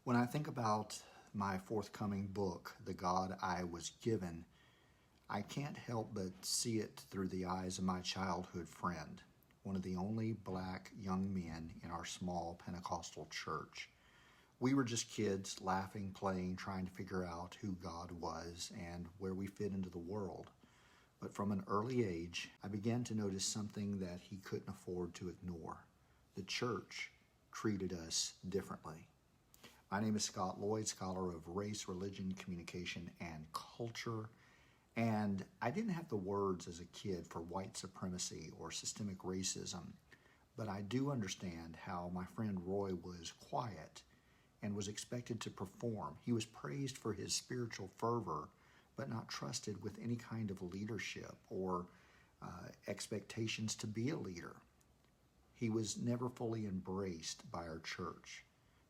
When I think about my forthcoming book, The God I Was Given, I can't help but see it through the eyes of my childhood friend, one of the only black young men in our small Pentecostal church. We were just kids, laughing, playing, trying to figure out who God was and where we fit into the world. But from an early age, I began to notice something that he couldn't afford to ignore. The church treated us differently. My name is Scott Lloyd, scholar of race, religion, communication, and culture. And I didn't have the words as a kid for white supremacy or systemic racism, but I do understand how my friend Roy was quiet and was expected to perform. He was praised for his spiritual fervor, but not trusted with any kind of leadership or expectations to be a leader. He was never fully embraced by our church.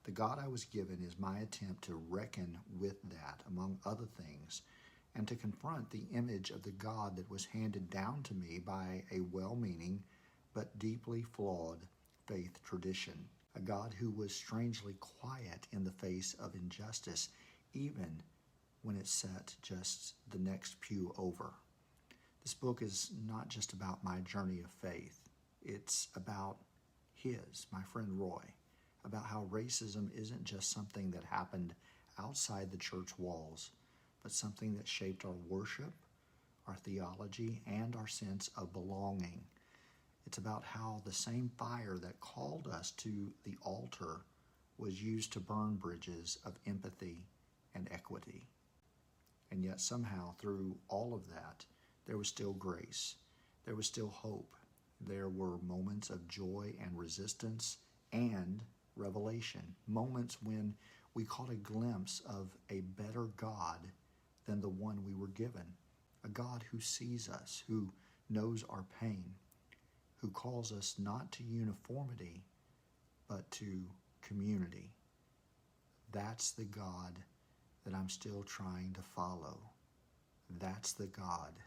The God I Was Given is my attempt to reckon with that, among other things, and to confront the image of the God that was handed down to me by a well-meaning but deeply flawed faith tradition. A God who was strangely quiet in the face of injustice, even when it sat just the next pew over. This book is not just about my journey of faith. It's about my friend Roy, about how racism isn't just something that happened outside the church walls, but something that shaped our worship, our theology, and our sense of belonging. It's about how the same fire that called us to the altar was used to burn bridges of empathy and equity. And yet somehow through all of that, there was still grace. There was still hope. There were moments of joy and resistance and revelation, moments when we caught a glimpse of a better God than the one we were given, a God who sees us, who knows our pain, who calls us not to uniformity, but to community. That's the God that I'm still trying to follow. That's the God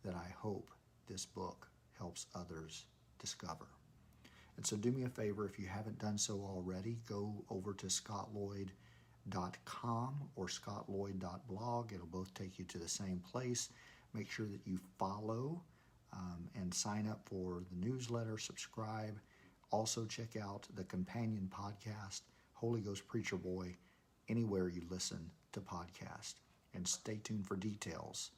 that I hope this book helps others discover. And so do me a favor, if you haven't done so already, go over to scottloyd.com or scottloyd.blog. It'll both take you to the same place. Make sure that you follow and sign up for the newsletter, subscribe. Also check out the companion podcast, Holy Ghost Preacher Boy, anywhere you listen to podcasts. And stay tuned for details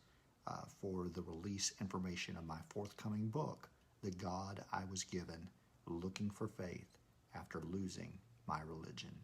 for the release information of my forthcoming book, The God I Was Given, Looking for Faith After Losing My Religion.